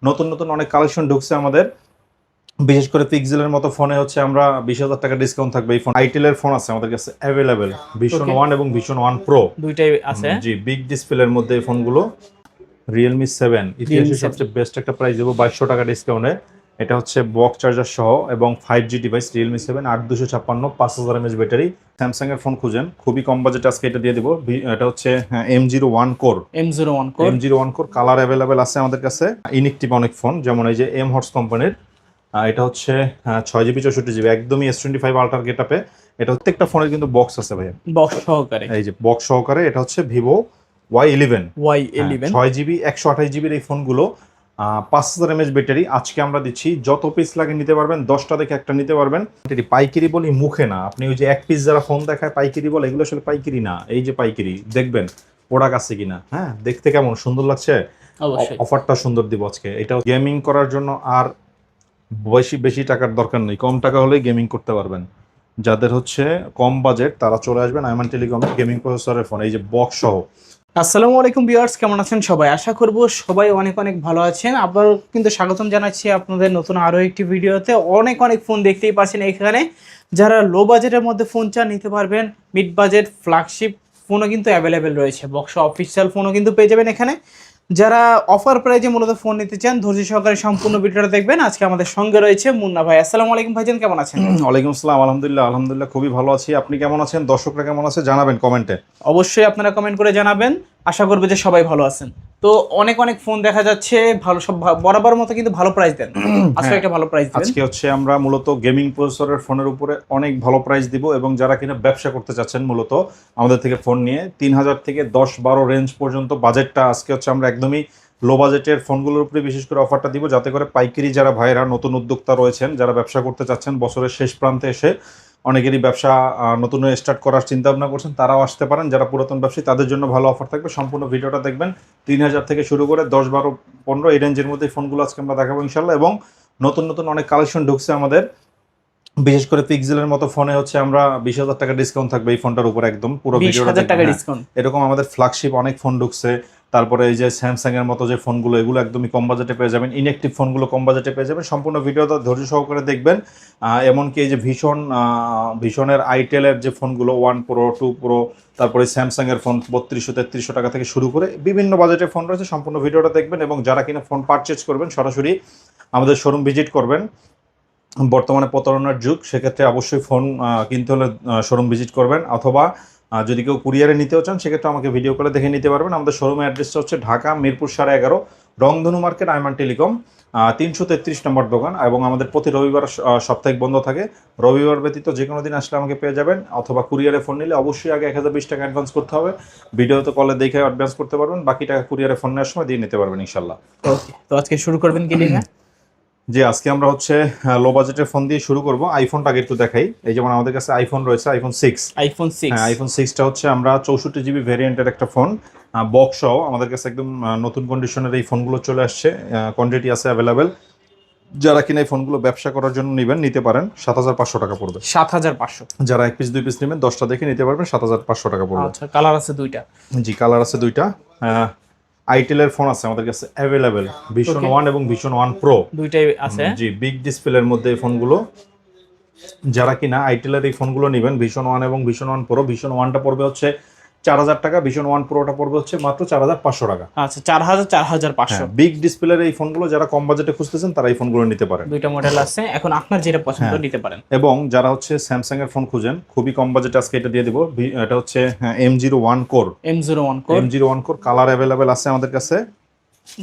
নতুন নতুন অনেক কালেকশন ঢুকছে আমাদের। বিশেষ করে পিক্সেলের মতো ফোনে হচ্ছে আমরা 20,000 টাকা ডিসকাউন্ট থাকবে। এই ফোন আইটেলের ফোন আছে আমাদের কাছে অ্যাভেলেবেল, ভিশন ওকে, ওয়ান এবং ভিশন ওয়ান প্রো। দুইটাই আছে। জি, বিগ ডিসপ্লের মধ্যে এই ফোনগুলো। রিয়েলমি 7 রিয়েলমি ইতিহাসে 7 সবচেয়ে বেস্ট একটা প্রাইস দেবো 2200 টাকা ডিসকাউন্টে। এটা হচ্ছে বক্স চার্জার সহ এবং 5G device. Realme 7 8256 5000 mAh battery. Samsung এর ফোন খুঁজেন খুবই কম বাজেটে, আজকে এটা দিয়ে দিব। এটা হচ্ছে M01 core. M01 core. M01 core colour available আছে আমাদের কাছে। ইনএক্টিভ অনেক ফোন, যেমন এই যে এম হর্স কোম্পানির। এটা হচ্ছে 6GB 64GB, একদমই S25 আল্ট্রা গেটআপে। এটা প্রত্যেকটা ফোনের কিন্তু বক্স আছে ভাইয়া, বক্স সহকারে। এই যে বক্স সহকারে। এটা হচ্ছে Vivo Y11। Y11 6GB 128GB এই ফোনগুলো 5000 mAh ব্যাটারি। আজকে আমরা দিচ্ছি যত পিস লাগে নিতে পারবেন, 10টা দেখে একটা নিতে পারবেন। এটি পাইকারি বলি মুখে না, আপনি ওই যে এক পিস যারা ফোন দেখায় পাইকারি বলে, এগুলো আসলে পাইকারি না। এই যে পাইকারি দেখবেন প্রোডাক্ট আছে কিনা, হ্যাঁ দেখতে কেমন সুন্দর লাগছে। অবশ্যই। অফারটা সুন্দর দিব আজকে। এটা গেমিং করার জন্য আর বেশি বেশি টাকার দরকার নেই, কম টাকা হলেই গেমিং করতে পারবেন। যাদের হচ্ছে কম বাজেট তারা চলে আসবেন আইমান টেলিকমের গেমিং প্রসেসরের ফোন, এই যে বক্স সহ। আসসালামু আলাইকুম ভিউয়ার্স, কেমন আছেন সবাই? আশা করব সবাই অনেক অনেক ভালো আছেন। আবার কিন্তু স্বাগতম জানাচ্ছি আপনাদের নতুন আরো একটি ভিডিওতে। অনেক অনেক ফোন দেখতেই পাচ্ছেন এখানে। যারা লো বাজেটের মধ্যে ফোন চান নিতে পারবেন। মিড বাজেট ফ্ল্যাগশিপ ফোনও কিন্তু অ্যাভেলেবেল রয়েছে। বক্স অফিসিয়াল ফোনও কিন্তু পেয়ে যাবেন এখানে। যারা অফার প্রাইজে মূলত ফোন নিতে চান ধৈর্য সহকারে সম্পূর্ণ ভিডিওটা দেখবেন। আজকে আমাদের সঙ্গে রয়েছে মুন্না ভাই। আসসালামু আলাইকুম ভাইজান, কেমন আছেন? ওয়ালাইকুম আসসালাম। আলহামদুলিল্লাহ আলহামদুলিল্লাহ খুবই ভালো আছি। আপনি কেমন আছেন? দর্শকরা কেমন আছে জানাবেন কমেন্টে। অবশ্যই আপনারা কমেন্ট করে জানাবেন। আশা করবো যে সবাই ভালো আছেন। তো অনেক অনেক ফোন দেখা যাচ্ছে ভালো, সব বরাবর মতো কিন্তু ভালো প্রাইস দেন। আজকে একটা ভালো প্রাইস দিবেন। আজকে হচ্ছে আমরা মূলত গেমিং প্রসেসরের ফোনের উপরে অনেক ভালো প্রাইস দিব, এবং যারা কিনা ব্যবসা করতে চাচ্ছেন মূলত আমাদের থেকে ফোন নিয়ে 3000 থেকে 10-12 রেঞ্জ পর্যন্ত বাজেটটা, আজকে হচ্ছে আমরা একদমই লো বাজেটের ফোনগুলোর উপরে বিশেষ করে অফারটা দিব, যাতে করে পাইকারি যারা ভাইরা নতুন উদ্যোক্তা রয়েছেন, যারা ব্যবসা করতে চাচ্ছেন বছরের শেষ প্রান্তে এসে, অনেকেরই ব্যবসা নতুন স্টার্ট করার চিন্তা ভাবনা করছেন, তারাও আসতে পারেন। যারা পুরাতন ব্যবসায়ী তাদের জন্য ভালো অফার থাকবে। সম্পূর্ণ ভিডিওটা দেখবেন। 3000 থেকে শুরু করে 10, 12, 15 এই রেঞ্জের মধ্যে ফোনগুলো আজকে আমরা দেখাবো ইনশাল্লাহ। এবং নতুন নতুন অনেক কালেকশন ঢুকছে আমাদের। বিশেষ করে পিক্সেলের মতো ফোনে হচ্ছে আমরা 20,000 টাকা ডিসকাউন্ট থাকবে এই ফোনটার উপর, একদম পুরো ভিডিওটা 20,000 টাকা দেখবেন। ডিসকাউন্ট। এরকম আমাদের ফ্ল্যাগশিপ অনেক ফোন ঢুকছে। তারপরে এই যে স্যামসাং এর মতো যে ফোনগুলো, এগুলো একদমই কম বাজেটে পেয়ে যাবেন। ইনএক্টিভ ফোনগুলো কম বাজেটে পেয়ে যাবেন। সম্পূর্ণ ভিডিওটা ধৈর্য সহকারে দেখবেন। এমনকি এই যে ভীষণের আইটেলের যে ফোনগুলো 1 প্রো 2 প্রো, তারপরে স্যামসাং এর ফোন 3200-3300 টাকা থেকে শুরু করে বিভিন্ন বাজেটের ফোন রয়েছে। সম্পূর্ণ ভিডিওটা দেখবেন, এবং যারা কিনা ফোন পারচেজ করবেন সরাসরি আমাদের শোরুম ভিজিট করবেন। বর্তমানে প্রতারণার যুগ, সেক্ষেত্রে অবশ্যই ফোন কিনতে হলে শোরুম ভিজিট করবেন, অথবা যদি কেউ কুরিয়ারে নিতেও চান সেক্ষেত্রে আমাকে ভিডিও কলে দেখে নিতে পারবেন। আমাদের শোরুমের অ্যাড্রেসটা হচ্ছে ঢাকা মিরপুর 11.5 রংধনু মার্কেট, আইমান টেলিকম, 333 নম্বর দোকান। এবং আমাদের প্রতি রবিবার সাপ্তাহিক বন্ধ থাকে। রবিবার ব্যতীত যে কোনো দিন আসলে আমাকে পেয়ে যাবেন, অথবা কুরিয়ারে ফোন নিলে অবশ্যই আগে 1020 টাকা অ্যাডভান্স করতে হবে। ভিডিওতে কলে দেখে অ্যাডভান্স করতে পারবেন, বাকি টাকা কুরিয়ারে ফোন নেওয়ার সময় দিয়ে নিতে পারবেন ইনশাল্লাহ। ওকে, তো আজকে শুরু করবেন কি দিয়ে? যে আজকে আমরা হচ্ছে লো বাজেটের ফোন দিয়ে শুরু করব। আইফোনটা আগে একটু দেখাই। এই যেমন আমাদের কাছে আইফোন রয়েছে, আইফোন 6। আইফোন 6। হ্যাঁ, আইফোন 6টা হচ্ছে আমরা 64GB ভ্যারিয়েন্টের একটা ফোন, বক্স সহ। আমাদের কাছে একদম নতুন কন্ডিশনের এই ফোনগুলো চলে আসছে, কোয়ান্টিটি আছে অ্যাভেলেবেল। যারা কিনা এই ফোনগুলো ব্যবসা করার জন্য নেবেন নিতে পারেন, 7500 টাকা পড়বে। 7500। যারা এক পিস দুই পিস নেবেন 10টা দেখে নিতে পারবেন, 7500 টাকা পড়বে। আচ্ছা, কালার আছে দুইটা। জি, কালার আছে দুইটা। আইটেলের ফোন আছে আমাদের কাছে অ্যাভেলেবেল, ভিশন ওয়ান এবং ভিশন ওয়ান প্রো, দুইটাই আছে। জি, বিগ ডিসপ্লের মধ্যে এই ফোনগুলো। যারা কিনা আইটেলের এই ফোনগুলো নেবেন, ভিশন ওয়ান এবং ভিশন ওয়ান প্রো, ভিশন ওয়ানটা পড়বে হচ্ছে 4000 টাকা, ভিশন ওয়ান প্রোটা পড়বে হচ্ছে মাত্র 4500 টাকা। আচ্ছা, 4500। বিগ ডিসপ্লের এই ফোনগুলো যারা কম বাজেটে খুঁজতেছেন তারা এই ফোনগুলো নিতে পারেন। দুইটা মডেল আছে, এখন আপনার যেটা পছন্দ নিতে পারেন। এবং যারা হচ্ছে স্যামসাং এর ফোন খুঁজেন খুবই কম বাজেটে, আজকে এটা দিয়ে দিব। এটা হচ্ছে M01 core. M01 core. M01 core colour available আছে আমাদের কাছে।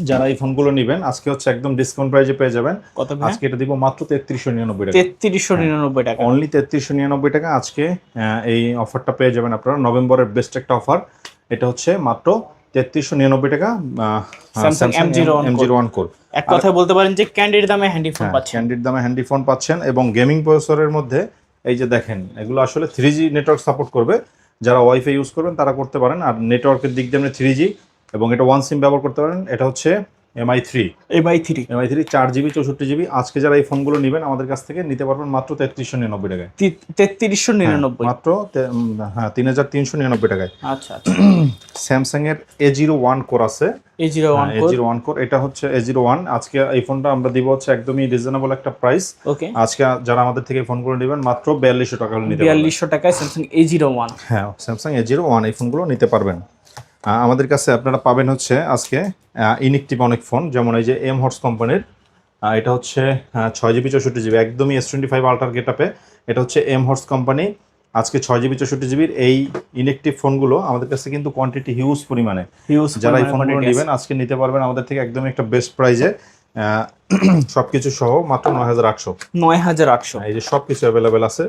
যারা এই ফোনগুলো নেবেন আজকে হচ্ছে একদম ডিসকাউন্ট প্রাইসে পেয়ে যাবেন। কত? আজকে এটা দিব মাত্র 3399 টাকা। 3399 টাকা, অনলি 3399 টাকা আজকে এই অফারটা পেয়ে যাবেন আপনারা। নভেম্বরের বেস্ট একটা অফার। এটা হচ্ছে মাত্র 3399 টাকা, স্যামসাং M01 কোর। এক কথায় বলতে পারেন যে ক্যান্ডিড দামে হ্যান্ডি ফোন পাচ্ছেন। ক্যান্ডিড দামে হ্যান্ডি ফোন পাচ্ছেন, এবং গেমিং প্রসেসরের মধ্যে এই যে দেখেন, এগুলো আসলে 3G নেটওয়ার্ক সাপোর্ট করবে। যারা ওয়াইফাই ইউজ করবেন তারা করতে পারেন, আর নেটওয়ার্কের দিক দিয়ে 3G, এবং এটা ওয়ান সিম ব্যবহার করতে পারেন। এটা হচ্ছে MI3 MI3 4GB 64GB। আজকে যারা এই ফোনগুলো নেবেন আমাদের কাছ থেকে নিতে পারবেন মাত্র 3399 টাকায়। 3399 মাত্র 3399 টাকায়। আচ্ছা স্যামসাং এর A01 কোর আছে, A01 কোর, এটা হচ্ছে A01। আজকে এই ফোনটা আমরা দিব হচ্ছে একদমই রিজনেবল একটা প্রাইস। ওকে, আজকে যারা আমাদের থেকে ফোনগুলো নেবেন মাত্র 4200 টাকা হলে নিতে পারবেন। 4200 টাকায় স্যামসাং A01। হ্যাঁ, স্যামসাং A01 এই ফোনগুলো নিতে পারবেন। আমাদের কাছে আপনারা পাবেন হচ্ছে আজকে ইনএক্টিভ অনেক ফোন, যেমন এই যে এম হর্স কোম্পানির, এটা হচ্ছে 6GB 64GB, একদমই S25 আল্ট্রার গেটআপে। এটা হচ্ছে এম হর্স কোম্পানি। আজকে 6GB 64GBর এই ইনএক্টিভ ফোনগুলো আমাদের কাছে কিন্তু কোয়ান্টিটি হিউজ পরিমাণে, যারা এই ফোনগুলো নেবেন আজকে নিতে পারবেন আমাদের থেকে একদমই একটা বেস্ট প্রাইজে, সবকিছু সহ মাত্র 9800। এই যে সবকিছু অ্যাভেলেবেল আছে,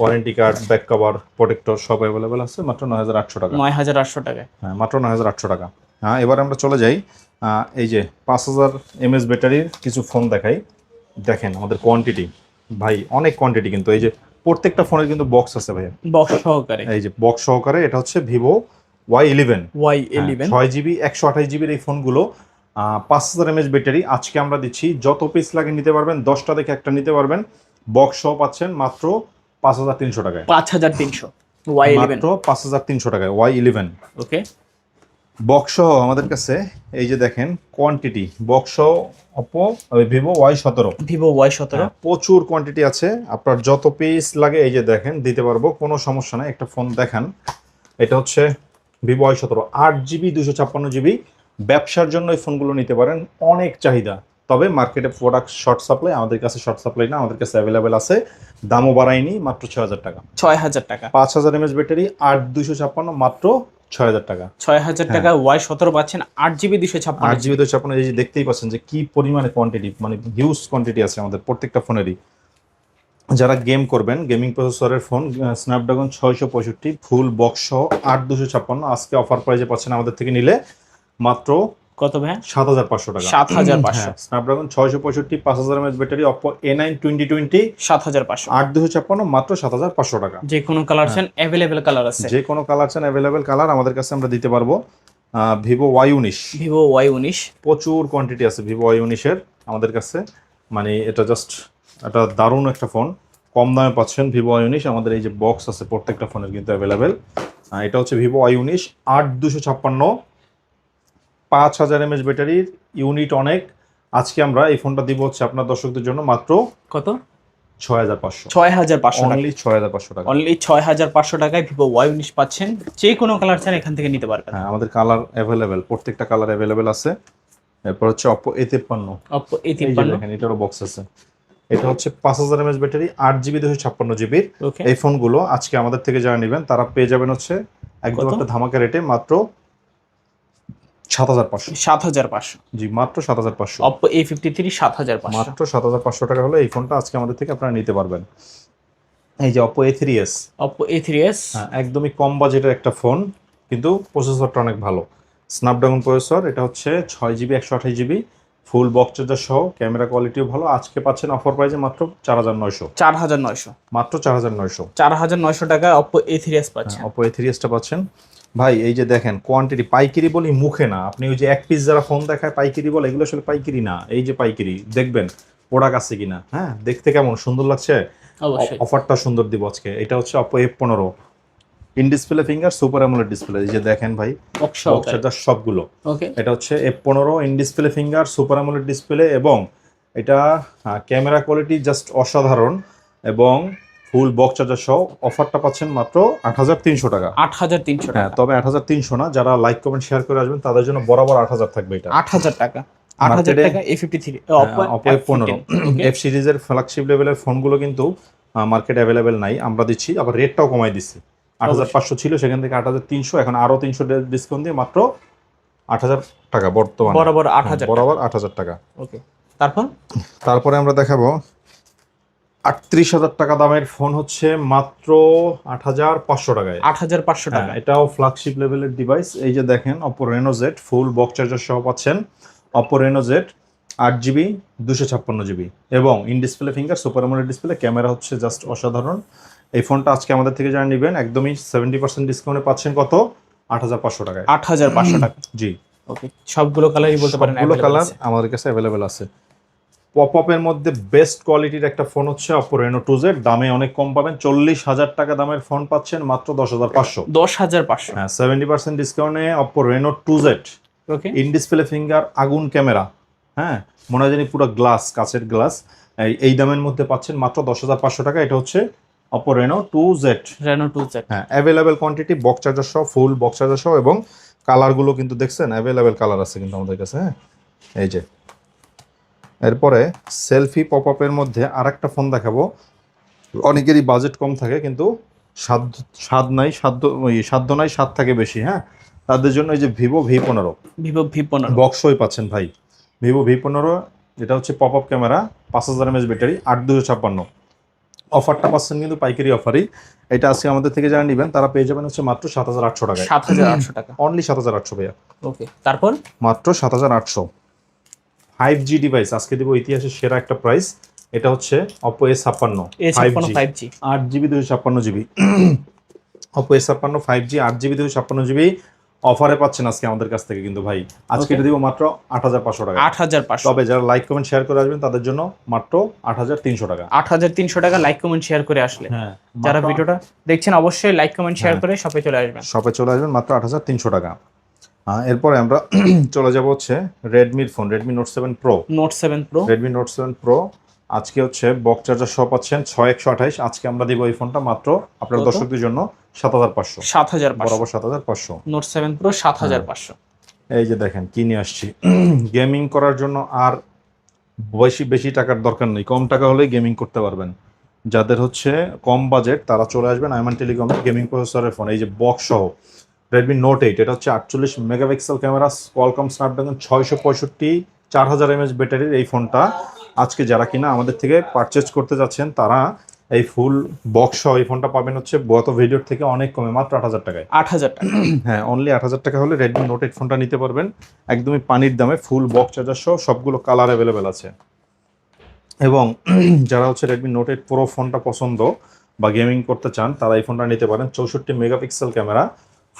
warranty card, back cover, protector সব অ্যাভেলেবেল আছে মাত্র 9800 টাকা। 9800 টাকায়, হ্যাঁ, মাত্র 9800 টাকা। হ্যাঁ, এবার আমরা চলে যাই এই যে 5000 mAh ব্যাটারির কিছু ফোন দেখাই। দেখেন আমাদের কোয়ান্টিটি, ভাই অনেক কোয়ান্টিটি, কিন্তু এই যে প্রত্যেকটা ফোনের কিন্তু বক্স আছে ভাই, বক্স সহকারে। এই যে বক্স সহকারে। এটা হচ্ছে ভিভো Y11 6GB 128GB এই ফোনগুলো, 5000 mAh ব্যাটারি। আজকে আমরা দিচ্ছি যত পিস লাগে নিতে পারবেন, 10টা দেখে একটা নিতে পারবেন। বক্স সহ পাচ্ছেন মাত্র 5300 টাকায়। 5300 Y11, মাত্র 5300 টাকায় Y11। ওকে, বক্স সহ আমাদের কাছে এই যে দেখেন কোয়ান্টিটি, বক্স সহ Oppo Vivo Y17 প্রচুর কোয়ান্টিটি আছে। আপনার যত পিস লাগে এই যে দেখেন দিতে পারবো, কোনো সমস্যা নাই। একটা ফোন দেখান, এটা হচ্ছে Vivo Y17 8GB 256GB। ব্যবসার জন্য এই ফোনগুলো নিতে পারেন, অনেক চাহিদা। তবে মার্কেটে প্রোডাক্ট শর্ট সাপ্লাই, আমাদের কাছে শর্ট সাপ্লাই না, আমাদের কাছে অ্যাভেলেবেল আছে। দামও বাড়ায়নি, মাত্র 6000 টাকা। 6000 টাকা 5000 mAh ব্যাটারি 8256, মাত্র 6000 টাকা। 6000 টাকা Y17 পাচ্ছেন 8GB 256। 8GB 256, এই যে দেখতেই পাচ্ছেন যে কি পরিমাণে কোয়ান্টিটি, মানে হিউজ কোয়ান্টিটি আছে আমাদের প্রত্যেকটা ফোনেরই। যারা গেম করবেন, গেমিং প্রসেসরের ফোন, স্ন্যাপড্রাগন 665 ফুল বক্স সহ 8256 আজকে অফার প্রাইসে পাচ্ছেন আমাদের থেকে নিলে মাত্র কত ভাই? 7500 টাকা। 7500। Snapdragon 665 5000 mAh battery, Oppo A9 2020 7500, 8256, মাত্র 7500 টাকা। যে কোনো কালার চান अवेलेबल কালার আছে, যে কোনো কালার চান অ্যাভেলেবেল কালার আমাদের কাছে আমরা দিতে পারবো। Vivo Y19 প্রচুর কোয়ান্টিটি আছে Vivo Y19 এর আমাদের কাছে, মানে এটা জাস্ট একটা দারুণ একটা ফোন, কম দামে পাচ্ছেন Vivo Y19। আমাদের এই যে বক্স আছে প্রত্যেকটা ফোনের কিন্তু অ্যাভেলেবেল। এটা হচ্ছে Vivo Y19 8256 5000 mAh ব্যাটারির, ইউনিট অনেক। আজকে আমরা এই ফোনটা দিব হচ্ছে আপনার দর্শকদের জন্য মাত্র কত? 6500। 6500 অনলি 6500 টাকা। অনলি 6500 টাকায় Vivo Y19 পাচ্ছেন। যে কোনো কালার চান এখান থেকে নিতে পারবেন। হ্যাঁ, আমাদের কালার অ্যাভেলেবেল, প্রত্যেকটা কালার অ্যাভেলেবেল আছে। এরপর হচ্ছে Oppo A53। Oppo A53 দেখেন এটারও বক্স আছে। এটা হচ্ছে 5000 mAh ব্যাটারি 8GB 256GB। ওকে, এই ফোনগুলো আজকে আমাদের থেকে যারা নেবেন তারা পেয়ে যাবেন হচ্ছে একদম একটা ধামাকা রেটে মাত্র 7500। 7500, জি, মাত্র 7500। Oppo A53 7500, মাত্র 7500 টাকা হলে এই ফোনটা আজকে আমাদের থেকে আপনারা নিতে পারবেন। এই যে Oppo A3s, হ্যাঁ, একদমই কম বাজেটের একটা ফোন, কিন্তু প্রসেসরটা অনেক ভালো। স্ন্যাপড্রাগন প্রসেসর, এটা হচ্ছে 6GB 128GB full box charger সহ, ক্যামেরা কোয়ালিটিও ভালো। আজকে পাচ্ছেন অফার প্রাইসে মাত্র 4900। মাত্র 4900 টাকা Oppo A3s পাচ্ছেন। Oppo A3sটা পাচ্ছেন। ভাই এই যে দেখেন কোয়ান্টিটি, পাইকারি বলি মুখে না, আপনি ওই যে এক পিস যারা ফোন দেখায় পাইকারি বলে, এগুলো আসলে পাইকারি না। এই যে পাইকারি, দেখবেন প্রোডাক্ট আছে কিনা, হ্যাঁ, দেখতে কেমন সুন্দর লাগছে, অবশ্যই অফারটা সুন্দর দিব আজকে। এটা হচ্ছে Oppo F15 in display finger super AMOLED display, এই যে দেখেন ভাই বক্স চার্জার সবগুলো। ওকে, এটা হচ্ছে F15 in display finger super AMOLED display, এবং এটা ক্যামেরা কোয়ালিটি জাস্ট অসাধারণ, এবং ফুল বক্স চার্জার সহ। অফারটা পাচ্ছেন মাত্র 8300 টাকা। 8300 টাকা। হ্যাঁ, তবে 8300 না, যারা লাইক কমেন্ট শেয়ার করে আসবেন তাদের জন্য বরাবর 8000 থাকবে। এটা 8000 টাকা। 8000 টাকা A53 Oppo F15 F সিরিজের ফ্ল্যাগশিপ লেভেলের ফোনগুলো কিন্তু মার্কেটে অ্যাভেলেবেল নাই, আমরা দিচ্ছি। আবার রেটটাও কমাই দিচ্ছি, 8500 ছিল সেখান থেকে 8300, এখন আরো 300 ডিসকাউন্ট দিয়ে মাত্র 8000 টাকা বর্তমানে, বরাবর 8000, বরাবর 8000 টাকা। ওকে, তারপরে আমরা দেখাবো 38000 টাকা দামের ফোন, হচ্ছে মাত্র 8500 টাকায়। 8500 টাকা। এটাও ফ্ল্যাগশিপ লেভেলের ডিভাইস। এই যে দেখেন Oppo Reno Z full box charger সহ পাচ্ছেন। Oppo Reno Z 8GB 256GB এবং in display finger super AMOLED display, camera হচ্ছে জাস্ট অসাধারণ। এই ফোনটা আজকে আমাদের থেকে যারা নেবেন একদমই 70% ডিসকাউন্টে পাচ্ছেন কত? 8500 টাকায়। 8500 টাকা। জি, ওকে, সবগুলো কালারই বলতে পারেন সবগুলো available কালার আছে। আমাদের কাছে অ্যাভেলেবেল আছে। পপআপের মধ্যে বেস্ট কোয়ালিটির একটা ফোন হচ্ছে Oppo Reno 2Z, দামে অনেক কম পাবেন। 40,000 টাকা দামের ফোন পাচ্ছেন মাত্র 10,500। 10,500। হ্যাঁ, 70% ডিসকাউন্টে Oppo Reno 2Z, okay, in display finger, আগুন ক্যামেরা, হ্যাঁ মনে হয় জানি পুরো গ্লাস, কাচের গ্লাস, এই দামের মধ্যে পাচ্ছেন মাত্র 10,500 টাকা। এটা হচ্ছে Oppo Reno 2Z। Reno 2Z। হ্যাঁ, অ্যাভেলেবেল কোয়ান্টিটি, বক্স চার্জার সহ, ফুল বক্স চার্জার সহ, এবং কালারগুলো কিন্তু দেখছেন অ্যাভেলেবেল কালার আছে কিন্তু আমাদের কাছে। হ্যাঁ, এই যে এরপরে সেলফি পপআপের মধ্যে আরেকটা ফোন দেখাবো। অনেকেরই বাজেট কম থাকে কিন্তু সাধ্য নাই, স্বাদ থাকে বেশি। হ্যাঁ, তাদের জন্য এই যে Vivo Vivo V15। বক্সই পাচ্ছেন ভাই। Vivo V15, এটা হচ্ছে পপআপ ক্যামেরা, 5000 mAh ব্যাটারি, 8256। অফারটা পাচ্ছেন কিন্তু পাইকারি অফারই। এটা আজকে আমাদের থেকে যারা নেবেন তারা পেয়ে যাবেন হচ্ছে মাত্র 7,800 টাকায়। 7,800 টাকা। অনলি 7,800 ভাইয়া, ওকে, তারপর মাত্র 7,800। 5G ডিভাইস আজকে দিব ইতিহাসের সেরা একটা প্রাইস। এটা হচ্ছে Oppo A56 5G 8GB 256GB। Oppo A56 5G 8GB 256GB অফারে পাচ্ছেন আজকে আমাদের কাছ থেকে কিন্তু ভাই। আজকে এটা দিব মাত্র 8,500 টাকা। 8,500। তবে যারা লাইক কমেন্ট শেয়ার করে আসবেন তাদের জন্য মাত্র 8,300 টাকা। 8,300 টাকা লাইক কমেন্ট শেয়ার করে আসলে। হ্যাঁ, যারা ভিডিওটা দেখছেন অবশ্যই লাইক কমেন্ট শেয়ার করে শপে চলে আসবেন। শপে চলে আসবেন মাত্র 8,300 টাকা। এরপরে আমরা চলে যাব হচ্ছে রেডমির phone, Redmi Note 7 Pro। Note 7 Pro। Redmi Note 7 Pro আজকে হচ্ছে বক্স চার্জার সহ পাচ্ছেন 6128। আজকে আমরা দিব এই ফোনটা মাত্র আপনার কত? দর্শকদের জন্য 7,500। 7,500। বরাবর 7,500। Note 7 Pro 7,500। এই যে দেখেন কি নিয়ে আসছি। গেমিং করার জন্য আর বেশি টাকার দরকার নেই, কম টাকা হলেই গেমিং করতে পারবেন। যাদের হচ্ছে কম বাজেট তারা চলে আসবেন আইমান টেলিকমের গেমিং প্রসেসরের ফোন। এই যে বক্স সহ Redmi Note 8, এটা হচ্ছে 48 megapixel camera, Qualcomm Snapdragon 665, 4000 mAh ব্যাটারির এই ফোনটা আজকে যারা কিনা আমাদের থেকে পারচেজ করতে যাচ্ছেন তারা এই ফুল বক্স সহ এই ফোনটা পাবেন হচ্ছে গত ভিডিওর থেকে অনেক কমে, মাত্র 8,000 টাকায়। 8,000 টাকা। হ্যাঁ, অনলি 8,000 টাকা হলে Redmi Note 8 ফোনটা নিতে পারবেন একদমই পানির দামে, ফুল বক্স চার্জার সহ, সবগুলো কালার অ্যাভেলেবেল আছে। এবং যারা হচ্ছে Redmi Note 8 Pro ফোনটা পছন্দ বা গেমিং করতে চান তারা এই ফোনটা নিতে পারেন। 64 megapixel camera,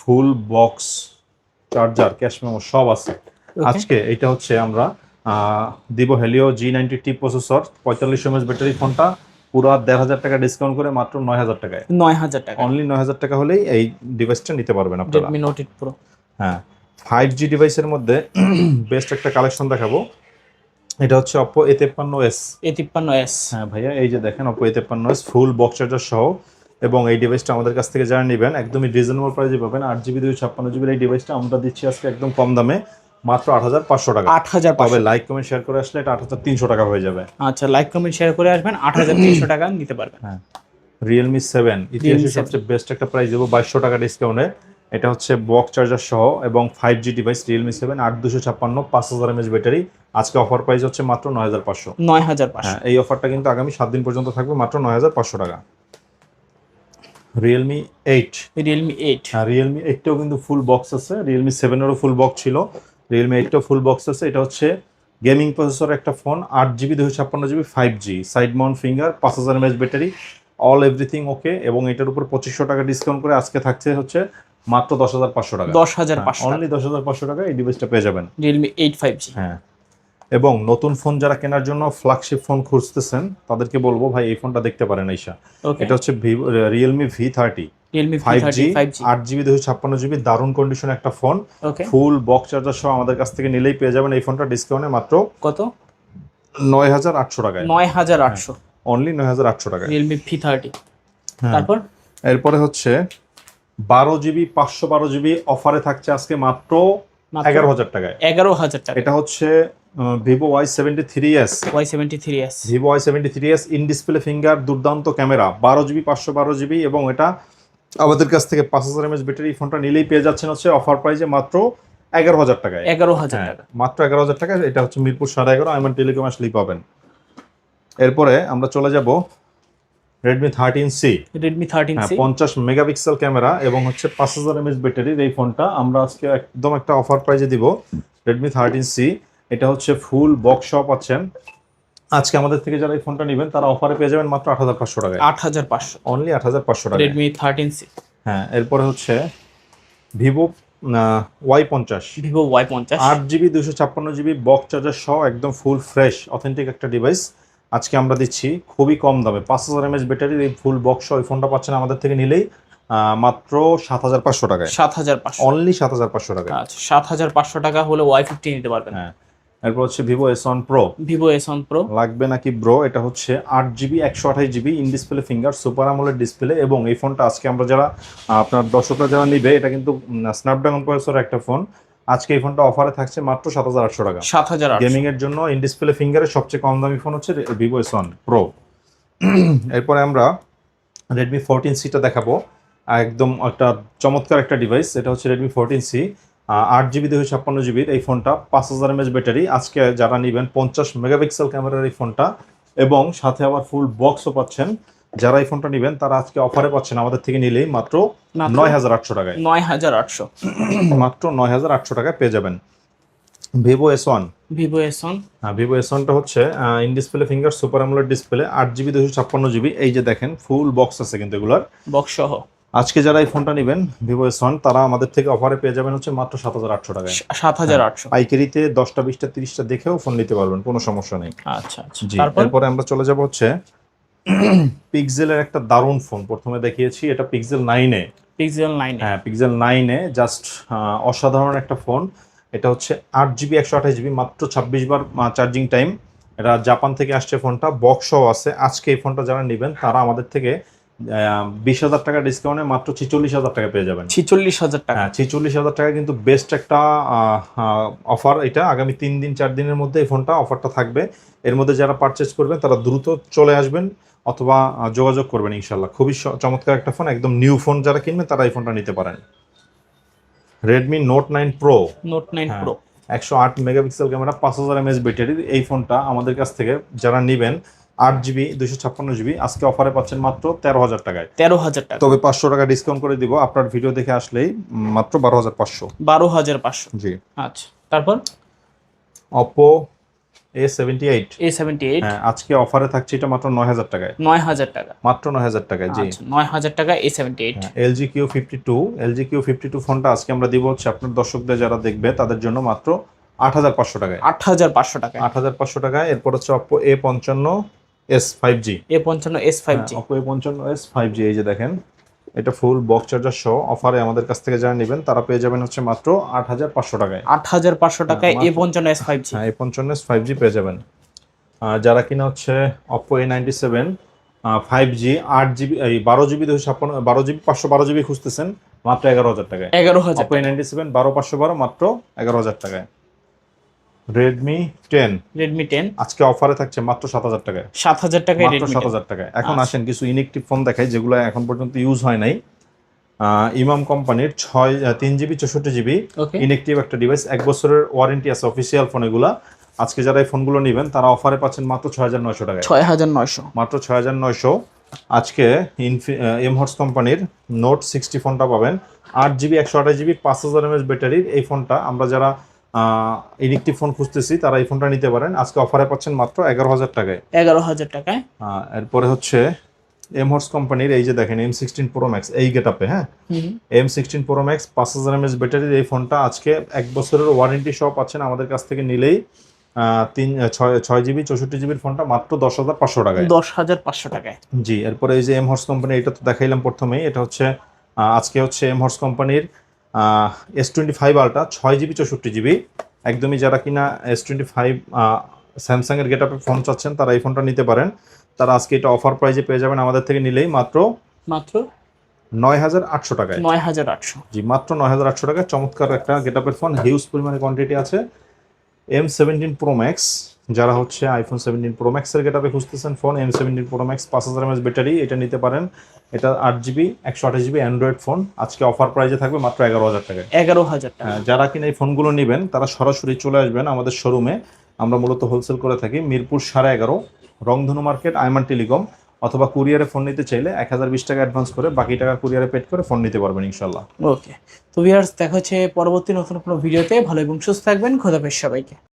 full box charger, cash memo সব আছে। আজকে এটা হচ্ছে আমরা দিব Helio G90T processor, 45 mAh battery ফোনটা পুরো 1,500 টাকা ডিসকাউন্ট করে মাত্র 9,000 টাকায়। 9,000 টাকা। অনলি 9,000 টাকা হলেই এই ডিভাইসটা নিতে পারবেন আপনারা। Redmi Note 8 Pro। হ্যাঁ, 5G ডিভাইসের মধ্যে বেস্ট একটা কালেকশন দেখাবো। এটা হচ্ছে Oppo A53s। A53s। হ্যাঁ ভাইয়া, এই যে দেখেন Oppo A53s full box charger সহ, এবং এই ডিভাইসটা আমাদের কাছ থেকে যারা নেবেন একদমই রিজনেবল প্রাইসে পাবেন। 8GB 256GB এই ডিভাইসটা আমরা দিচ্ছি আজকে একদম কম দামে মাত্র 8,500 টাকা। 8,500। তবে লাইক কমেন্ট শেয়ার করে আসলে এটা 8,300 টাকা হয়ে যাবে। আচ্ছা, লাইক কমেন্ট শেয়ার করে আসবেন, 8,300 টাকা নিতে পারবেন। হ্যাঁ, Realme 7 ইতিহাসে সবচেয়ে বেস্ট একটা প্রাইস দেবো 2,200 টাকা ডিসকাউন্টে। এটা হচ্ছে বক্স চার্জার সহ এবং 5G device Realme 7 8256, 5000 mAh battery. আজকে অফার প্রাইস হচ্ছে মাত্র 9,500। 9,500। হ্যাঁ, এই অফারটা কিন্তু আগামী 7 দিন পর্যন্ত থাকবে, মাত্র 9,500 টাকা। Realme 8। Realme 8। হ্যাঁ, Realme 8টাও কিন্তু ফুল বক্স আছে, Realme 7এরও ফুল বক্স ছিল, Realme 8টাও ফুল বক্স আছে। এটা হচ্ছে গেমিং প্রসেসর একটা phone, 8GB 256GB 5G, side Mount finger, 5000 mAh battery, all everything okay. এবং এটার উপর 2,500 টাকা ডিসকাউন্ট করে আজকে থাকছে হচ্ছে মাত্র 10,500 টাকা। 10,500। অনলি 10,500 টাকা এই ডিভাইসটা পেয়ে যাবেন। Realme 8 5G। হ্যাঁ, এবং নতুন ফোন যারা কেনার জন্য ফ্ল্যাগশিপ ফোন খুঁজতেছেন তাদেরকে বলবো ভাই এই ফোনটা দেখতে পারেন আইসা। ওকে, এটা হচ্ছে Realme V30 Realme 5G, 5G 8GB 256GB, দারুণ কন্ডিশন একটা ফোন, ওকে। ফুল বক্স চার্জার সহ আমাদের কাছে থেকে নিলেই পেয়ে যাবেন এই ফোনটা ডিসকাউন্টে মাত্র কত? 9,800 টাকায়। 9,800। অনলি 9,800 টাকায়। Realme V30। হ্যাঁ। তারপর এরপরে হচ্ছে 12GB 512GB অফারে থাকছে আজকে মাত্র 11,000 টাকায়। 11,000 টাকা। এটা হচ্ছে Vivo Y73s। Y73s। Vivo Y73s in display finger, দুর্দান্ত ক্যামেরা, 12GB 512GB, এবং এটা আমাদের কাছ থেকে 5000 mAh ব্যাটারি ফোনটা নিলেই পেয়ে যাচ্ছেন হচ্ছে অফার প্রাইসে মাত্র 11,000 টাকায়। 11,000 টাকা। মাত্র 11,000 টাকা। এটা হচ্ছে মিরপুর 11.5 আইমান টেলিকম আসলেই পাবেন। এরপরে আমরা চলে যাব Redmi 13C। Redmi 13C। 50 megapixel camera এবং হচ্ছে 5000 mAh ব্যাটারির এই ফোনটা আমরা আজকে একদম একটা অফার প্রাইসে দিব। Redmi 13C, এটা হচ্ছে ফুল বক্স সহ পাচ্ছেন। আজকে আমাদের থেকে যারা এই ফোনটা নেবেন তারা অফারে পেয়ে যাবেন মাত্র 8,500 টাকায়। 8,500। অনলি 8,500 টাকা। Redmi 13C। হ্যাঁ, এরপরে হচ্ছে Vivo Y50 Vivo Y50 8GB 256GB box charger সহ একদম ফুল ফ্রেশ অথেন্টিক একটা ডিভাইস আজকে আমরা দিচ্ছি খুবই কম দামে 5000 mAh ব্যাটারির এই ফুল বক্স সহ এই ফোনটা পাচ্ছেন আমাদের থেকে নিলেই মাত্র 7500 টাকায়। 7500 অনলি 7500 টাকায়। আচ্ছা 7500 টাকা হলে Y50 নিতে পারবেন। হ্যাঁ, এরপর হচ্ছে Vivo S1 Pro। Vivo S1 Pro লাগবে নাকি ব্রো? এটা হচ্ছে 8GB 128GB in display finger super AMOLED display এবং এই ফোনটা আজকে আমরা যারা আপনার দর্শকরা যারা নিবে এটা কিন্তু স্ন্যাপড্রাগন প্রসেসরের একটা ফোন। আজকে এই ফোনটা অফারে থাকছে মাত্র 7800 টাকা। 7800 গেমিং এর জন্য ইন ডিসপ্লে ফিঙ্গারের সবচেয়ে কম দামি ফোন হচ্ছে ভিভো S1 Pro। এরপরে আমরা Redmi 14C টা দেখাবো। একদম একটা চমৎকার একটা ডিভাইস, এটা হচ্ছে Redmi 14C 8GB 256GB এই ফোনটা 5000 mAh ব্যাটারি। আজকে যারা নেবেন 50 মেগাপিক্সেল ক্যামেরার এই ফোনটা এবং সাথে আবার ফুল বক্সও পাচ্ছেন। যারা এই ফোনটা নেবেন তারা আজকে অফারে পাচ্ছেন আমাদের থেকে নিলেই মাত্র 9800 টাকায়। 9800 মাত্র 9800 টাকায় পেয়ে যাবেন ভিভো S1। ভিভো S1 হ্যাঁ, ভিভো S1টা হচ্ছে in display finger super AMOLED display 8GB 256GB। এই যে দেখেন ফুল বক্স আছে কিন্তু এগুলার বক্স সহ। আজকে যারা এই ফোনটা নেবেন ভিভো S1 তারা আমাদের থেকে অফারে পেয়ে যাবেন হচ্ছে মাত্র 7800 টাকায়। 7800 পাইকারিতে 10টা 20টা 30টা দেখেও ফোন নিতে পারবেন, কোনো সমস্যা নেই। আচ্ছা আচ্ছা। জি, তারপরে আমরা চলে যাব হচ্ছে পিক্সেলের একটা দারুণ ফোন। প্রথমে দেখিয়েছি এটা পিক্সেল 9 এ। পিক্সেল 9 এ? হ্যাঁ, পিক্সেল 9 এ জাস্ট অসাধারণ একটা ফোন। এটা হচ্ছে 8GB 128GB মাত্র 26 বার চার্জিং টাইম। এটা জাপান থেকে আসছে ফোনটা, বক্সও আছে। আজকে এই ফোনটা যারা নেবেন তারা আমাদের থেকে 20,000 টাকা ডিসকাউন্টে মাত্র 46,000 টাকা পেয়ে যাবেন। 46000 টাকা? হ্যাঁ, 46,000 টাকা কিন্তু বেস্ট একটা অফার। এটা আগামী 3 দিন 4 দিনের মধ্যে এই ফোনটা অফারটা থাকবে। এর মধ্যে যারা পারচেস করবেন তারা দ্রুত চলে আসবেন অথবা যোগাযোগ করবেন ইনশাল্লাহ। খুবই চমৎকার একটা ফোন, একদম নিউ ফোন যারা কিনবেন তারা এই ফোনটা নিতে পারেন। Redmi Note 9 Pro। Note 9 Pro 108 megapixel camera 5000 mAh battery এই ফোনটা আমাদের কাছ থেকে যারা নেবেন 8GB 256GB আজকে অফারে পাচ্ছেন মাত্র 13000 টাকায়। 13000 টাকা? তবে 500 টাকা ডিসকাউন্ট করে দিব আপনার ভিডিও দেখে আসলেই মাত্র 12500। 12500? জি। আচ্ছা, তারপর Oppo A78। A78 হ্যাঁ, আজকে অফারে থাকছে এটা মাত্র 9000 টাকায়। 9000 টাকা? মাত্র 9000 টাকায়। জি, আচ্ছা 9000 টাকা A78। LG Q52 ফোনটা আজকে আমরা দিব হচ্ছে আপনার দর্শকদের যারা দেখবে তাদের জন্য মাত্র 8500 টাকায়। 8500 টাকায়? 8500 টাকায়। এরপর হচ্ছে Oppo A55s 5G। A55s 5G? Oppo A55s 5G এই যে দেখেন, এটা ফুল বক্স চার্জার সহ অফারে আমাদের কাছ থেকে যারা নেবেন তারা পেয়ে যাবেন হচ্ছে মাত্র 8500 টাকায়। 8500 টাকায় A55s 5G? হ্যাঁ, A55s 5G পেয়ে যাবেন। যারা কিনা হচ্ছে Oppo A97 5G 8GB 12GB 12GB 512GB খুঁজতেছেন মাত্র 11000 টাকায়। 11000? Oppo A97 12512 মাত্র 11000 টাকায়। Redmi 10 আজকে অফারে থাকছে মাত্র 7000 টাকায়। 7000 টাকায় মাত্র Redmi 7000 টাকায়। এখন আসেন কিছু ইনেকটিভ ফোন দেখাই যেগুলো এখন পর্যন্ত ইউজ হয় নাই। ইমাম কোম্পানির 3GB 64GB ইনেকটিভ একটা ডিভাইস, 1 বছরের ওয়ারেন্টি আছে অফিসিয়াল ফোন এগুলা। আজকে যারা এই ফোনগুলো নেবেন তারা অফারে পাচ্ছেন মাত্র 6900 টাকায়। 6900? মাত্র 6900। আজকে এমহর্স কোম্পানির Note 60 ফোনটা পাবেন 8GB 128GB 5000 mAh ব্যাটারির। এই ফোনটা আমরা যারা ইনেকটিভ ফোন খুঁজতেছি তারা এই ফোনটা নিতে পারেন। আজকে অফারে পাচ্ছেন মাত্র 11000 টাকায়। 11000 টাকায়? এরপরে হচ্ছে এমহর্স কোম্পানির এই যে দেখেন M16 Pro Max এই গেটআপে। হ্যাঁ, M16 Pro Max 5000 mAh ব্যাটারির এই ফোনটা আজকে 1 বছরের ওয়ারেন্টি সহ পাচ্ছেন আমাদের কাছ থেকে নিলেই 6GB 64GB ফোনটা মাত্র 10500 টাকায়। 10500 টাকায়? জি। এরপরে এই যে এমহর্স কোম্পানি, এটা তো দেখাইলাম প্রথমেই। এটা হচ্ছে আজকে হচ্ছে এমহর্স কোম্পানির S25 Ultra 6GB 64GB। একদমই যারা কিনা S25 স্যামসাং এর গেটআপে ফোন চাচ্ছেন তারা এই ফোনটা নিতে পারেন। তারা আজকে এটা অফার প্রাইজে পেয়ে যাবেন আমাদের থেকে নিলেই মাত্র 9800 টাকায়। 9800? জি, মাত্র 9800 টাকায়। চমৎকার একটা গেটআপের ফোন, হিউজ পরিমাণে কোয়ান্টিটি আছে। M17 Pro Max যারা হচ্ছে iPhone 17 Pro Max এর গেটআপে খুঁজতেছেন phone, M17 Pro Max 5000 mAh battery, এটা নিতে পারেন। এটা 8GB 128GB অ্যান্ড্রয়েড ফোন, আজকে অফার প্রাইজে থাকবে মাত্র 11000 টাকায়। 11000 টাকা? যারা কিনা এই ফোনগুলো নেবেন তারা সরাসরি চলে আসবেন আমাদের শোরুমে। আমরা মূলত হোলসেল করে থাকি মিরপুর 11.5 রংধনু মার্কেট আইমান টেলিকম, অথবা কুরিয়ারে ফোন নিতে চাইলে 1020 টাকা অ্যাডভান্স করে বাকি টাকা কুরিয়ারে পেড করে ফোন নিতে পারবেন ইনশাল্লাহ। ওকে, তো ভিউয়ার্স দেখা হচ্ছে পরবর্তী নতুন কোনো ভিডিওতে। ভালো এবং সুস্থ থাকবেন। খোদা হাফেজ সবাইকে।